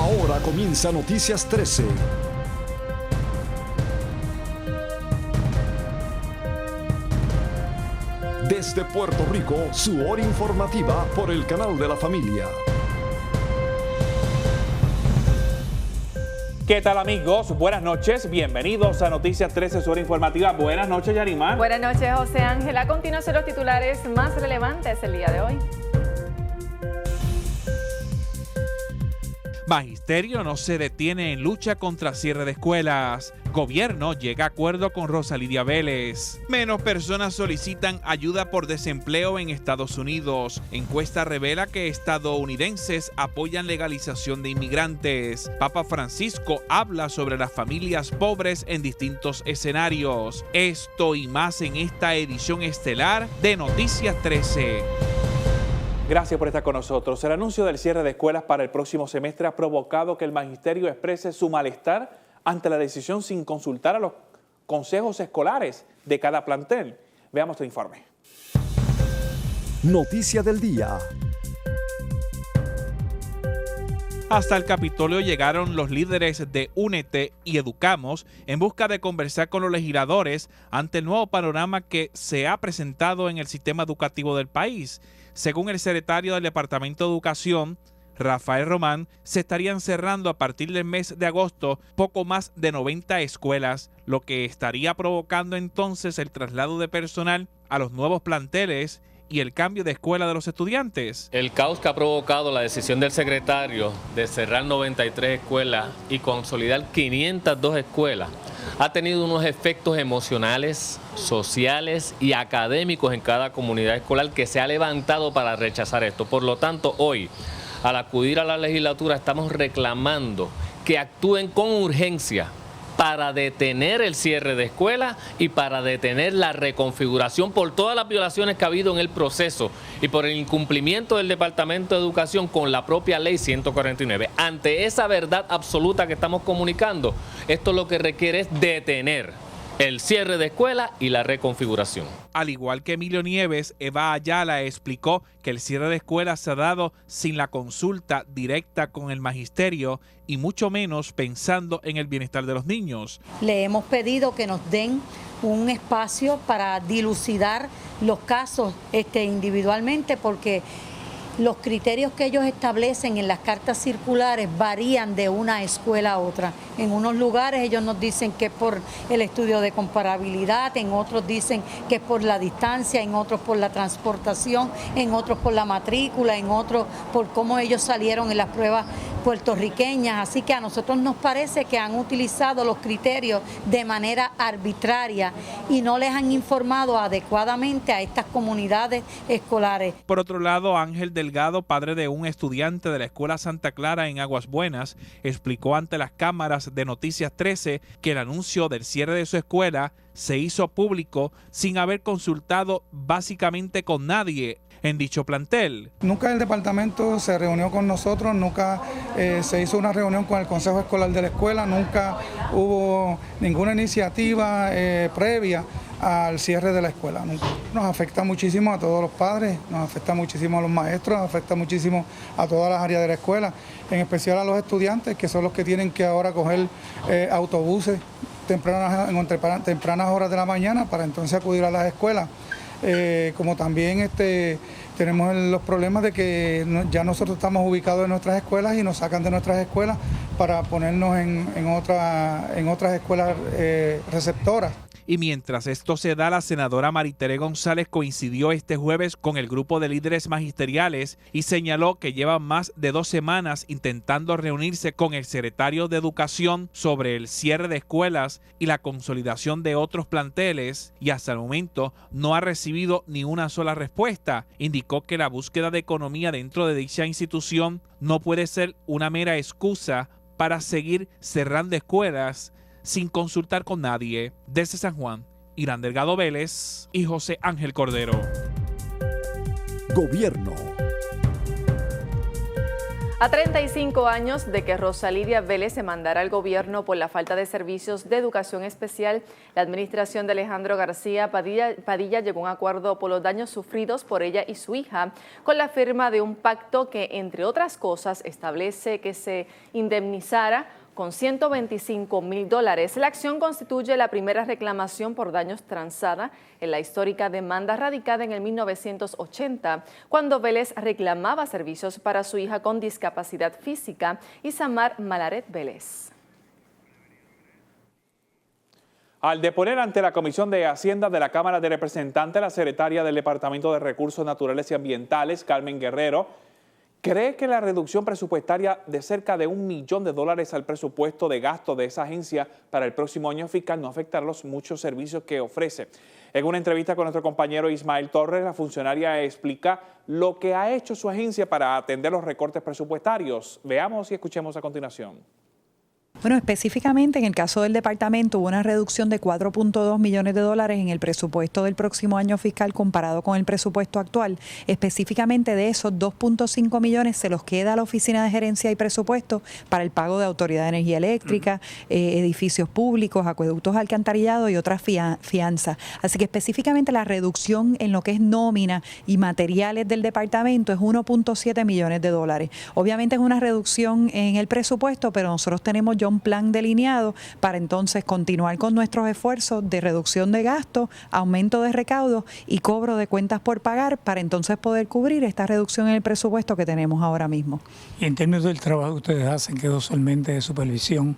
Ahora comienza Noticias 13. Desde Puerto Rico, su hora informativa por el canal de la familia. ¿Qué tal, amigos? Buenas noches, bienvenidos a Noticias 13, su hora informativa. Buenas noches, Yarimar. Buenas noches, José Ángel. A continuación, los titulares más relevantes el día de hoy. Magisterio no se detiene en lucha contra cierre de escuelas. Gobierno llega a acuerdo con Rosa Lidia Vélez. Menos personas solicitan ayuda por desempleo en Estados Unidos. Encuesta revela que estadounidenses apoyan legalización de inmigrantes. Papa Francisco habla sobre las familias pobres en distintos escenarios. Esto y más en esta edición estelar de Noticias 13. Gracias por estar con nosotros. El anuncio del cierre de escuelas para el próximo semestre ha provocado que el magisterio exprese su malestar ante la decisión sin consultar a los consejos escolares de cada plantel. Veamos el informe. Noticia del día. Hasta el Capitolio llegaron los líderes de Únete y Educamos en busca de conversar con los legisladores ante el nuevo panorama que se ha presentado en el sistema educativo del país. Según el secretario del Departamento de Educación, Rafael Román, se estarían cerrando a partir del mes de agosto poco más de 90 escuelas, lo que estaría provocando entonces el traslado de personal a los nuevos planteles y el cambio de escuela de los estudiantes. El caos que ha provocado la decisión del secretario de cerrar 93 escuelas y consolidar 502 escuelas ha tenido unos efectos emocionales, sociales y académicos en cada comunidad escolar que se ha levantado para rechazar esto. Por lo tanto, hoy, al acudir a la legislatura, estamos reclamando que actúen con urgencia para detener el cierre de escuelas y para detener la reconfiguración por todas las violaciones que ha habido en el proceso y por el incumplimiento del Departamento de Educación con la propia Ley 149. Ante esa verdad absoluta que estamos comunicando, esto lo que requiere es detener el cierre de escuelas y la reconfiguración. Al igual que Emilio Nieves, Eva Ayala explicó que el cierre de escuelas se ha dado sin la consulta directa con el magisterio y mucho menos pensando en el bienestar de los niños. Le hemos pedido que nos den un espacio para dilucidar los casos individualmente, porque los criterios que ellos establecen en las cartas circulares varían de una escuela a otra. En unos lugares ellos nos dicen que es por el estudio de comparabilidad, en otros dicen que es por la distancia, en otros por la transportación, en otros por la matrícula, en otros por cómo ellos salieron en las pruebas puertorriqueñas. Así que a nosotros nos parece que han utilizado los criterios de manera arbitraria y no les han informado adecuadamente a estas comunidades escolares. Por otro lado, Ángel Delgado, padre de un estudiante de la Escuela Santa Clara en Aguas Buenas, explicó ante las cámaras de Noticias 13 que el anuncio del cierre de su escuela se hizo público sin haber consultado básicamente con nadie en dicho plantel. Nunca el departamento se reunió con nosotros, nunca se hizo una reunión con el consejo escolar de la escuela, nunca hubo ninguna iniciativa previa al cierre de la escuela. Nos afecta muchísimo a todos los padres, nos afecta muchísimo a los maestros, nos afecta muchísimo a todas las áreas de la escuela, en especial a los estudiantes, que son los que tienen que ahora coger autobuses tempranas horas de la mañana para entonces acudir a las escuelas. Como también tenemos los problemas de que ya nosotros estamos ubicados en nuestras escuelas y nos sacan de nuestras escuelas para ponernos en otras escuelas receptoras. Y mientras esto se da, la senadora Maritere González coincidió este jueves con el grupo de líderes magisteriales y señaló que llevan más de 2 semanas intentando reunirse con el secretario de Educación sobre el cierre de escuelas y la consolidación de otros planteles, y hasta el momento no ha recibido ni una sola respuesta. Indicó que la búsqueda de economía dentro de dicha institución no puede ser una mera excusa para seguir cerrando escuelas sin consultar con nadie. Desde San Juan, Irán Delgado Vélez y José Ángel Cordero. Gobierno. A 35 años de que Rosa Lidia Vélez se mandara al gobierno por la falta de servicios de educación especial, la administración de Alejandro García Padilla llegó a un acuerdo por los daños sufridos por ella y su hija, con la firma de un pacto que, entre otras cosas, establece que se indemnizara con $125,000. La acción constituye la primera reclamación por daños transada en la histórica demanda radicada en el 1980, cuando Vélez reclamaba servicios para su hija con discapacidad física, Isamar Malaret Vélez. Al deponer ante la Comisión de Hacienda de la Cámara de Representantes, la secretaria del Departamento de Recursos Naturales y Ambientales, Carmen Guerrero, ¿cree que la reducción presupuestaria de cerca de $1 millón al presupuesto de gasto de esa agencia para el próximo año fiscal no afectará los muchos servicios que ofrece? En una entrevista con nuestro compañero Ismael Torres, la funcionaria explica lo que ha hecho su agencia para atender los recortes presupuestarios. Veamos y escuchemos a continuación. Bueno, específicamente en el caso del departamento hubo una reducción de $4.2 millones en el presupuesto del próximo año fiscal comparado con el presupuesto actual. Específicamente de esos 2.5 millones se los queda a la Oficina de Gerencia y Presupuesto para el pago de Autoridad de Energía Eléctrica, edificios públicos, acueductos, alcantarillados y otras fianzas. Así que específicamente la reducción en lo que es nómina y materiales del departamento es $1.7 millones. Obviamente es una reducción en el presupuesto, pero nosotros tenemos ya un plan delineado para entonces continuar con nuestros esfuerzos de reducción de gastos, aumento de recaudos y cobro de cuentas por pagar para entonces poder cubrir esta reducción en el presupuesto que tenemos ahora mismo. Y en términos del trabajo que ustedes hacen, que es usualmente de supervisión,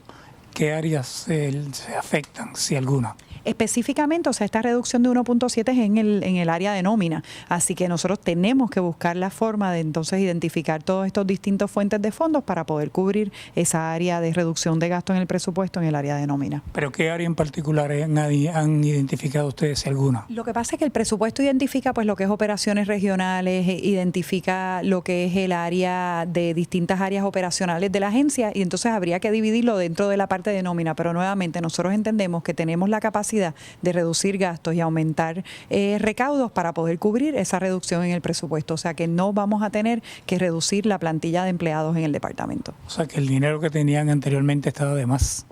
¿qué áreas se afectan, si alguna? Específicamente, o sea, esta reducción de 1.7 es en el área de nómina, así que nosotros tenemos que buscar la forma de entonces identificar todos estos distintos fuentes de fondos para poder cubrir esa área de reducción de gasto en el presupuesto en el área de nómina. ¿Pero qué área en particular han identificado ustedes, si alguna? Lo que pasa es que el presupuesto identifica pues lo que es operaciones regionales, identifica lo que es el área de distintas áreas operacionales de la agencia y entonces habría que dividirlo dentro de la parte de nómina, pero nuevamente nosotros entendemos que tenemos la capacidad de reducir gastos y aumentar recaudos para poder cubrir esa reducción en el presupuesto. O sea que no vamos a tener que reducir la plantilla de empleados en el departamento. O sea que el dinero que tenían anteriormente estaba de más.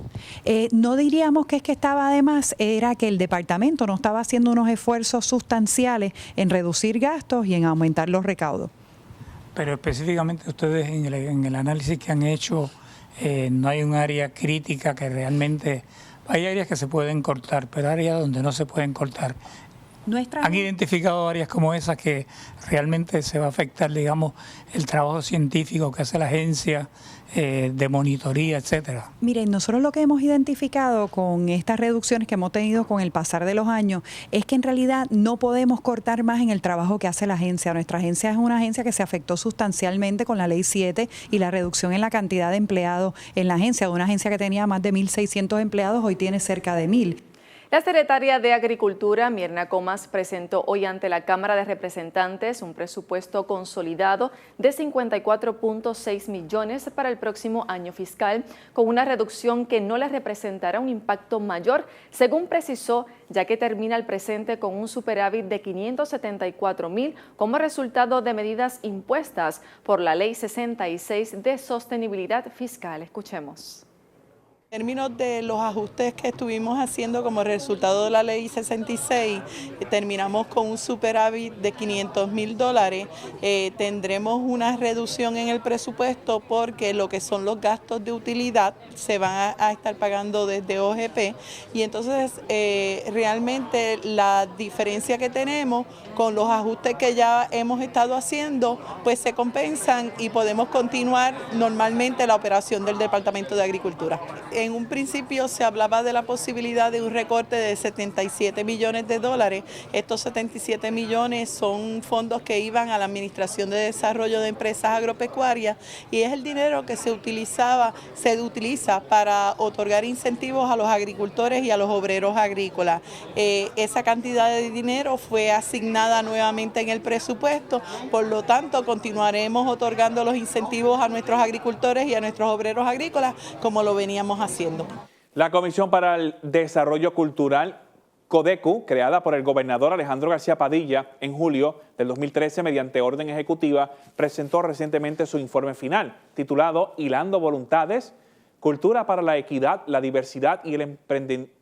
No diríamos que es que estaba de más, era que el departamento no estaba haciendo unos esfuerzos sustanciales en reducir gastos y en aumentar los recaudos. Pero específicamente ustedes en el análisis que han hecho, no hay un área crítica que realmente... Hay áreas que se pueden cortar, pero áreas donde no se pueden cortar. ¿Han identificado áreas como esas que realmente se va a afectar, digamos, el trabajo científico que hace la agencia, de monitoría, etcétera? Miren, nosotros lo que hemos identificado con estas reducciones que hemos tenido con el pasar de los años es que en realidad no podemos cortar más en el trabajo que hace la agencia. Nuestra agencia es una agencia que se afectó sustancialmente con la Ley 7 y la reducción en la cantidad de empleados en la agencia. De una agencia que tenía más de 1.600 empleados, hoy tiene cerca de 1.000. La secretaria de Agricultura, Mirna Comas, presentó hoy ante la Cámara de Representantes un presupuesto consolidado de $54.6 millones para el próximo año fiscal, con una reducción que no le representará un impacto mayor, según precisó, ya que termina el presente con un superávit de $574,000 como resultado de medidas impuestas por la Ley 66 de Sostenibilidad Fiscal. Escuchemos. En términos de los ajustes que estuvimos haciendo como resultado de la Ley 66, terminamos con un superávit de $500,000. Tendremos una reducción en el presupuesto porque lo que son los gastos de utilidad se van a estar pagando desde OGP y entonces realmente la diferencia que tenemos con los ajustes que ya hemos estado haciendo, pues se compensan y podemos continuar normalmente la operación del Departamento de Agricultura. En un principio se hablaba de la posibilidad de un recorte de $77 millones. Estos 77 millones son fondos que iban a la Administración de Desarrollo de Empresas Agropecuarias y es el dinero que se utiliza para otorgar incentivos a los agricultores y a los obreros agrícolas. Esa cantidad de dinero fue asignada nuevamente en el presupuesto, por lo tanto continuaremos otorgando los incentivos a nuestros agricultores y a nuestros obreros agrícolas como lo veníamos haciendo. La Comisión para el Desarrollo Cultural Codecu, creada por el gobernador Alejandro García Padilla en julio del 2013 mediante orden ejecutiva, presentó recientemente su informe final, titulado Hilando Voluntades, Cultura para la Equidad, la Diversidad y el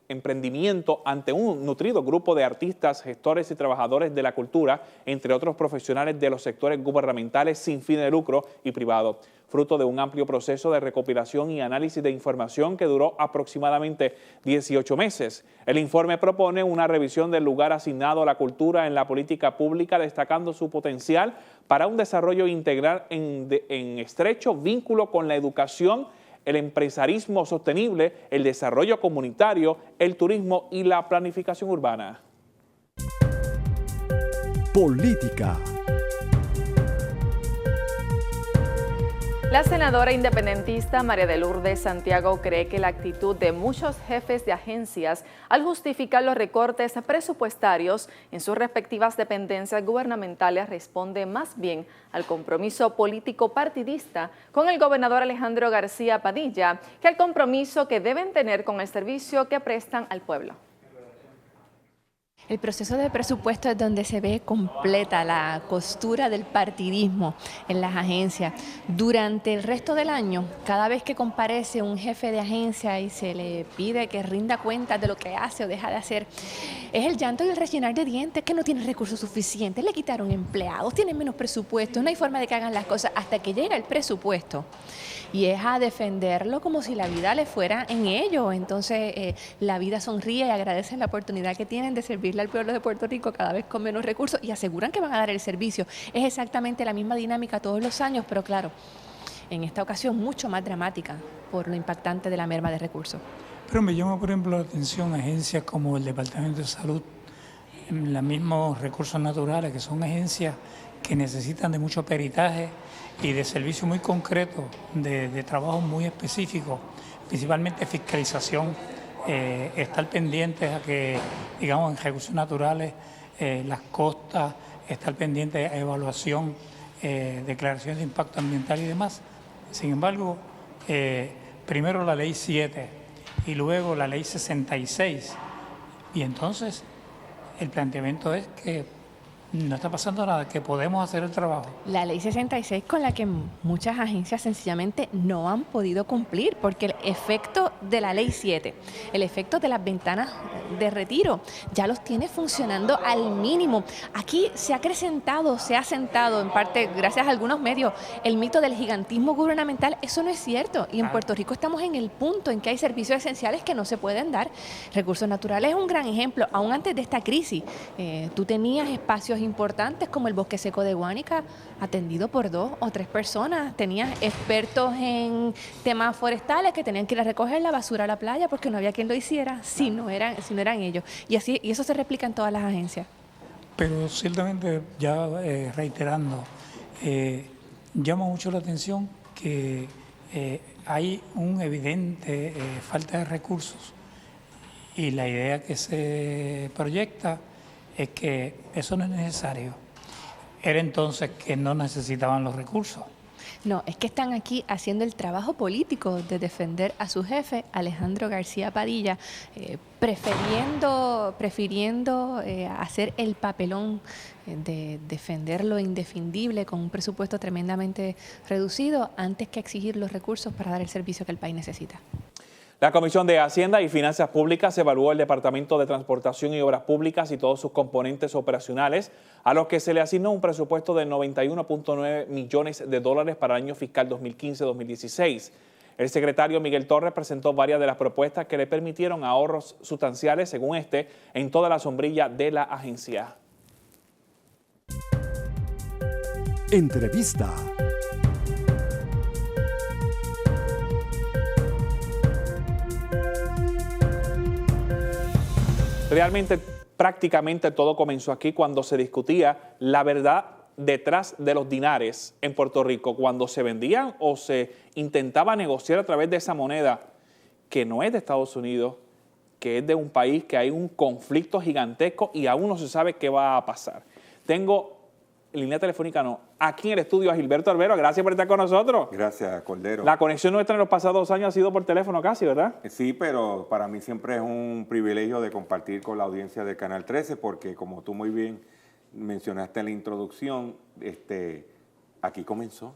Emprendimiento ante un nutrido grupo de artistas, gestores y trabajadores de la cultura, entre otros profesionales de los sectores gubernamentales sin fin de lucro y privado, fruto de un amplio proceso de recopilación y análisis de información que duró aproximadamente 18 meses. El informe propone una revisión del lugar asignado a la cultura en la política pública, destacando su potencial para un desarrollo integral en estrecho vínculo con la educación, el empresarismo sostenible, el desarrollo comunitario, el turismo y la planificación urbana. Política. La senadora independentista María de Lourdes Santiago cree que la actitud de muchos jefes de agencias al justificar los recortes presupuestarios en sus respectivas dependencias gubernamentales responde más bien al compromiso político partidista con el gobernador Alejandro García Padilla que al compromiso que deben tener con el servicio que prestan al pueblo. El proceso de presupuesto es donde se ve completa la costura del partidismo en las agencias. Durante el resto del año, cada vez que comparece un jefe de agencia y se le pide que rinda cuenta de lo que hace o deja de hacer, es el llanto y el rellenar de dientes, que no tienen recursos suficientes, le quitaron empleados, tienen menos presupuesto, no hay forma de que hagan las cosas hasta que llega el presupuesto. Y es a defenderlo como si la vida le fuera en ello. Entonces la vida sonríe y agradece la oportunidad que tienen de servirle al pueblo de Puerto Rico cada vez con menos recursos y aseguran que van a dar el servicio. Es exactamente la misma dinámica todos los años, pero claro, en esta ocasión mucho más dramática por lo impactante de la merma de recursos. Pero me llama, por ejemplo, la atención agencias como el Departamento de Salud, los mismos recursos naturales, que son agencias que necesitan de mucho peritaje y de servicios muy concretos, de trabajo muy específico, principalmente fiscalización, estar pendientes a que, digamos, en recursos naturales, las costas, estar pendientes a evaluación, declaraciones de impacto ambiental y demás. Sin embargo, primero la Ley 7 y luego la Ley 66, y entonces el planteamiento es que no está pasando nada, que podemos hacer el trabajo. La Ley 66 con la que muchas agencias sencillamente no han podido cumplir, porque el efecto de la Ley 7, el efecto de las ventanas de retiro, ya los tiene funcionando al mínimo. Aquí se ha acrecentado, se ha sentado, en parte gracias a algunos medios, el mito del gigantismo gubernamental. Eso no es cierto. Y en Puerto Rico estamos en el punto en que hay servicios esenciales que no se pueden dar. Recursos naturales es un gran ejemplo. Aún antes de esta crisis, tú tenías espacios importantes como el Bosque Seco de Guánica, atendido por 2 o 3 personas. Tenías expertos en temas forestales que tenían que ir a recoger la basura a la playa porque no había quien lo hiciera si no eran ellos. Y eso se replica en todas las agencias. Pero ciertamente, ya reiterando, llama mucho la atención que hay un evidente falta de recursos, y la idea que se proyecta es que eso no es necesario. Era entonces que no necesitaban los recursos. No, es que están aquí haciendo el trabajo político de defender a su jefe, Alejandro García Padilla, prefiriendo hacer el papelón de defender lo indefendible con un presupuesto tremendamente reducido antes que exigir los recursos para dar el servicio que el país necesita. La Comisión de Hacienda y Finanzas Públicas evaluó el Departamento de Transportación y Obras Públicas y todos sus componentes operacionales, a los que se le asignó un presupuesto de $91.9 millones para el año fiscal 2015-2016. El secretario Miguel Torres presentó varias de las propuestas que le permitieron ahorros sustanciales, según en toda la sombrilla de la agencia. Entrevista. Realmente, prácticamente todo comenzó aquí cuando se discutía la verdad detrás de los dinares en Puerto Rico, cuando se vendían o se intentaba negociar a través de esa moneda que no es de Estados Unidos, que es de un país que hay un conflicto gigantesco y aún no se sabe qué va a pasar. Tengo en línea telefónica no, aquí en el estudio a Gilberto Arbelo. Gracias por estar con nosotros. Gracias, Cordero. La conexión nuestra en los pasados 2 años ha sido por teléfono casi, ¿verdad? Sí, pero para mí siempre es un privilegio de compartir con la audiencia de Canal 13 porque, como tú muy bien mencionaste en la introducción, aquí comenzó.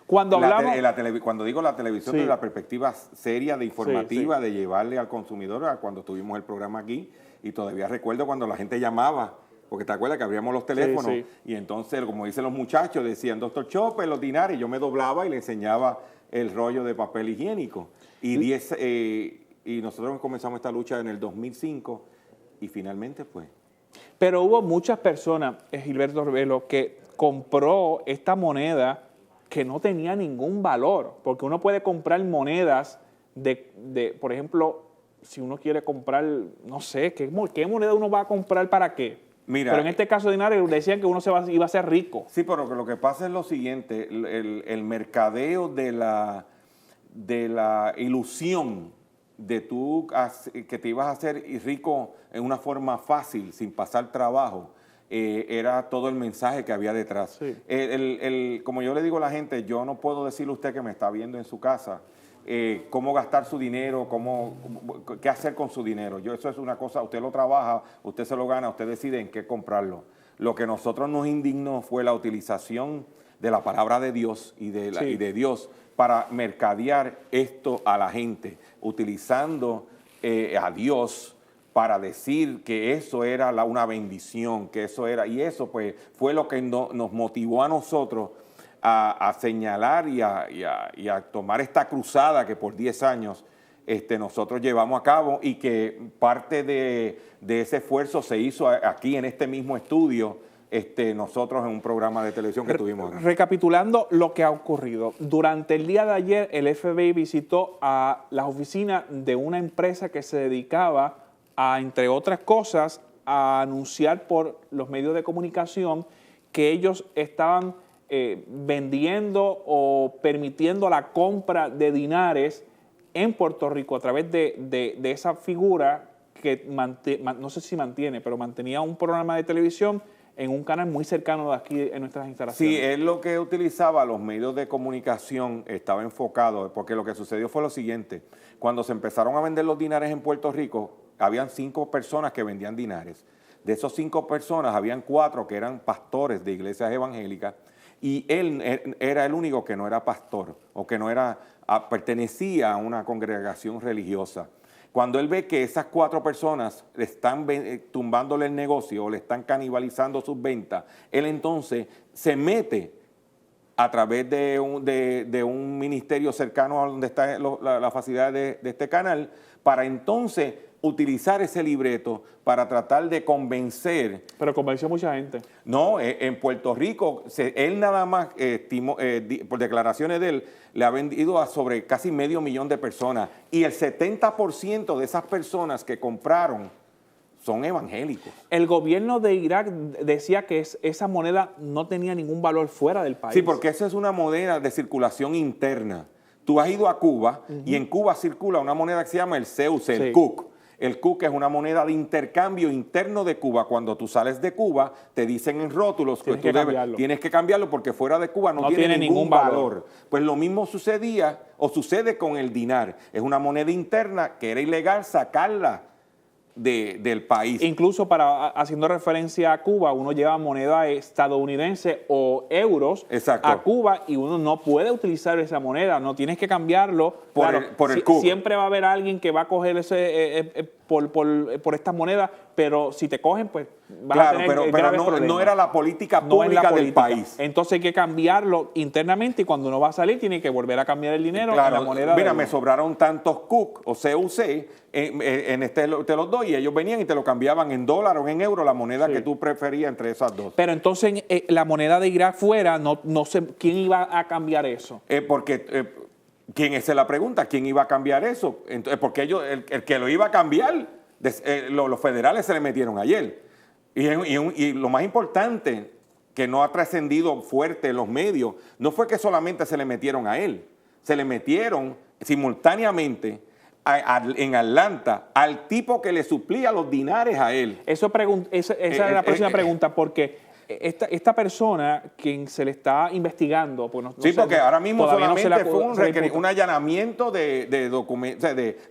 Cuando hablamos... Cuando digo la televisión, Sí. de la perspectiva seria, de informativa, Sí. de llevarle al consumidor, a cuando tuvimos el programa aquí, y todavía recuerdo cuando la gente llamaba, porque te acuerdas que abríamos los teléfonos, Sí. y entonces, como dicen los muchachos, decían, Dr. Chopper, los dinares, y yo me doblaba y le enseñaba el rollo de papel higiénico. Y, y nosotros comenzamos esta lucha en el 2005, y finalmente, pues... Pero hubo muchas personas, Gilberto Arbelo, que compró esta moneda que no tenía ningún valor, porque uno puede comprar monedas por ejemplo, si uno quiere comprar, no sé, ¿qué moneda uno va a comprar para qué? Mira, pero en este caso de dinero decían que uno iba a ser rico. Sí, pero lo que pasa es lo siguiente, el mercadeo de la ilusión de tú que te ibas a hacer rico en una forma fácil, sin pasar trabajo, era todo el mensaje que había detrás. Sí. Como yo le digo a la gente, yo no puedo decirle a usted que me está viendo en su casa cómo gastar su dinero, qué hacer con su dinero. Eso es una cosa, usted lo trabaja, usted se lo gana, usted decide en qué comprarlo. Lo que nosotros nos indignó fue la utilización de la palabra de Dios y de Dios para mercadear esto a la gente, utilizando a Dios para decir que eso era una bendición, que eso era, y eso pues fue lo que nos motivó a nosotros a señalar y a tomar esta cruzada que por 10 años nosotros llevamos a cabo y que parte de ese esfuerzo se hizo aquí en este mismo estudio, nosotros en un programa de televisión que tuvimos aquí. Recapitulando lo que ha ocurrido, durante el día de ayer el FBI visitó a las oficinas de una empresa que se dedicaba a, entre otras cosas, a anunciar por los medios de comunicación que ellos estaban vendiendo o permitiendo la compra de dinares en Puerto Rico a través de esa figura que no sé si mantiene, pero mantenía un programa de televisión en un canal muy cercano de aquí en nuestras instalaciones. Sí, él lo que utilizaba, los medios de comunicación, estaba enfocado, porque lo que sucedió fue lo siguiente. Cuando se empezaron a vender los dinares en Puerto Rico, habían 5 personas que vendían dinares. De esos 5 personas, habían 4 que eran pastores de iglesias evangélicas, y él era el único que no era pastor, o que no pertenecía a una congregación religiosa. Cuando él ve que esas 4 personas le están tumbándole el negocio o le están canibalizando sus ventas, él entonces se mete a través de un ministerio cercano a donde está la facilidad de este canal, para entonces utilizar ese libreto para tratar de convencer. Pero convenció a mucha gente. No, en Puerto Rico, él nada más, por declaraciones de él, le ha vendido a sobre casi 500,000 de personas. Y el 70% de esas personas que compraron son evangélicos. El gobierno de Irak decía que esa moneda no tenía ningún valor fuera del país. Sí, porque esa es una moneda de circulación interna. Tú has ido a Cuba y en Cuba circula una moneda que se llama el CUC, el CUC. El CUC es una moneda de intercambio interno de Cuba. Cuando tú sales de Cuba, te dicen en rótulos que tú tienes que cambiarlo porque fuera de Cuba no tiene ningún valor. Pues lo mismo sucedía o sucede con el dinar. Es una moneda interna que era ilegal sacarla del país. Incluso haciendo referencia a Cuba, uno lleva moneda estadounidense o euros a Cuba y uno no puede utilizar esa moneda, no tienes que cambiarlo. Por el CUC. Siempre va a haber alguien que va a coger por estas monedas, pero si te cogen, pues vas a tener graves problemas. No era la política pública del país. Entonces hay que cambiarlo internamente y cuando uno va a salir tiene que volver a cambiar el dinero en la moneda. Mira, me sobraron tantos CUC o CUC, te los doy y ellos venían y te lo cambiaban en dólar o en euro, la moneda que tú preferías entre esas dos. Pero entonces la moneda de Irak fuera, no sé quién iba a cambiar eso. ¿Quién es la pregunta? ¿Quién iba a cambiar eso? Entonces, porque el que lo iba a cambiar, los federales se le metieron ayer. Y lo más importante, que no ha trascendido fuerte en los medios, no fue que solamente se le metieron a él, se le metieron simultáneamente en Atlanta al tipo que le suplía los dinares a él. Esa es la próxima pregunta, porque esta persona, quien se le está investigando, pues sí, porque ahora mismo solamente fue un allanamiento de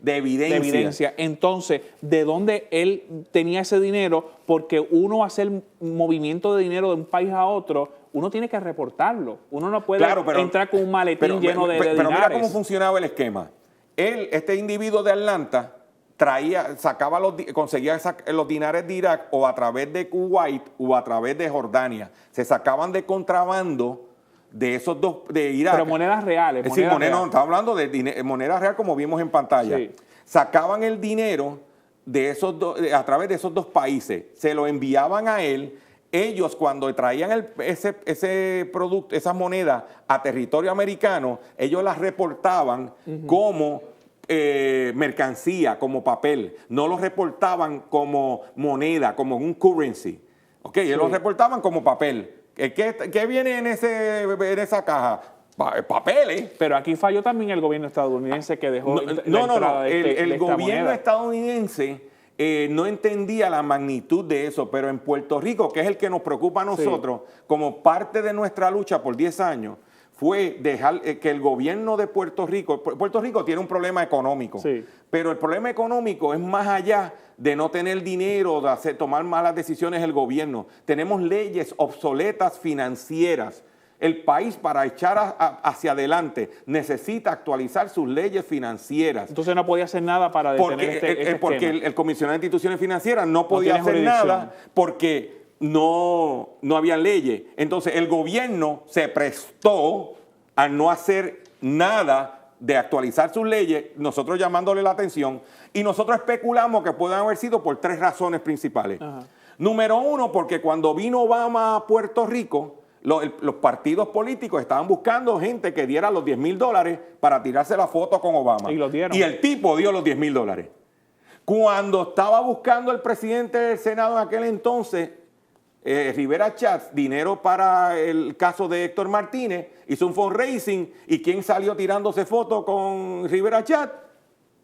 evidencia. Entonces, ¿de dónde él tenía ese dinero? Porque uno hacer movimiento de dinero de un país a otro, uno tiene que reportarlo. Uno no puede entrar con un maletín lleno de dinares. Pero mira cómo funcionaba el esquema. Este individuo de Atlanta conseguía los dinares de Irak o a través de Kuwait o a través de Jordania. Se sacaban de contrabando de esos dos, de Irak. Pero monedas reales. Es decir, no, estamos hablando de moneda real como vimos en pantalla. Sí. Sacaban el dinero de esos a través de esos dos países, se lo enviaban a él. Ellos, cuando traían ese producto, esa moneda a territorio americano, ellos las reportaban como mercancía, como papel. No los reportaban como moneda, como un currency. Okay, ellos los reportaban como papel. ¿Qué viene en esa caja? Papeles. Pero aquí falló también el gobierno estadounidense que dejó el gobierno estadounidense no entendía la magnitud de eso, pero en Puerto Rico, que es el que nos preocupa a nosotros, como parte de nuestra lucha por 10 años, fue dejar que el gobierno de Puerto Rico tiene un problema económico, pero el problema económico es más allá de no tener dinero, de tomar malas decisiones el gobierno. Tenemos leyes obsoletas financieras. El país, para echar hacia adelante, necesita actualizar sus leyes financieras. Entonces no podía hacer nada para detener porque el comisionado de instituciones financieras no podía hacer nada porque no había leyes. Entonces el gobierno se prestó a no hacer nada de actualizar sus leyes, nosotros llamándole la atención, y nosotros especulamos que pueden haber sido por 3 razones principales. Número 1, porque cuando vino Obama a Puerto Rico, los partidos políticos estaban buscando gente que diera los $10,000 para tirarse la foto con Obama. Y lo dieron. Y el tipo dio los $10,000. Cuando estaba buscando el presidente del Senado en aquel entonces, Rivera Schatz, dinero para el caso de Héctor Martínez, hizo un fundraising, y ¿quién salió tirándose fotos con Rivera Schatz?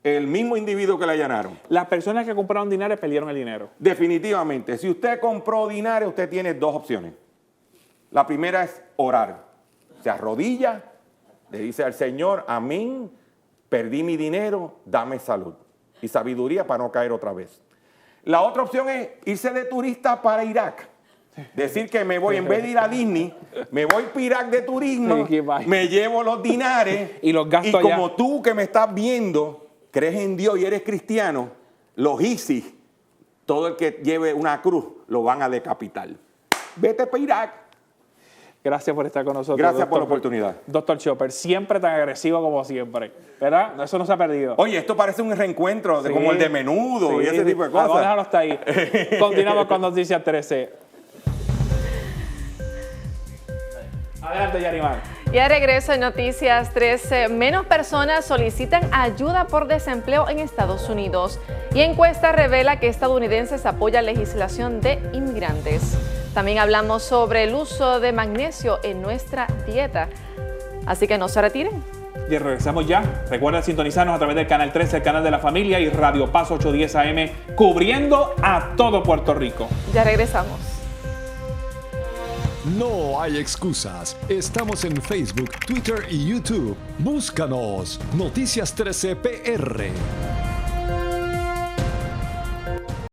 El mismo individuo que le allanaron. Las personas que compraron dinares perdieron el dinero. Definitivamente. Si usted compró dinares, usted tiene 2 opciones. La primera es orar. Se arrodilla, le dice al Señor, amén, perdí mi dinero, dame salud y sabiduría para no caer otra vez. La otra opción es irse de turista para Irak. Decir que me voy, en vez de ir a Disney, me voy para Irak de turismo, me llevo los dinares y los gasto allá. Como tú que me estás viendo, crees en Dios y eres cristiano, los ISIS, todo el que lleve una cruz, lo van a decapitar. Vete para Irak. Gracias por estar con nosotros. Gracias por la oportunidad. Doctor Chopper, siempre tan agresivo como siempre, ¿verdad? Eso no se ha perdido. Oye, esto parece un reencuentro como el de Menudo y ese tipo de cosas. Vamos a dejarlo hasta ahí. Continuamos con Noticias 13. Adelante, Yarimar. Y a regreso en Noticias 13, menos personas solicitan ayuda por desempleo en Estados Unidos. Y encuesta revela que estadounidenses apoyan legislación de inmigrantes. También hablamos sobre el uso de magnesio en nuestra dieta. Así que no se retiren. Y regresamos ya. Recuerda sintonizarnos a través del Canal 13, el Canal de la Familia, y Radio Paz 810 AM, cubriendo a todo Puerto Rico. Ya regresamos. No hay excusas. Estamos en Facebook, Twitter y YouTube. Búscanos. Noticias 13 PR.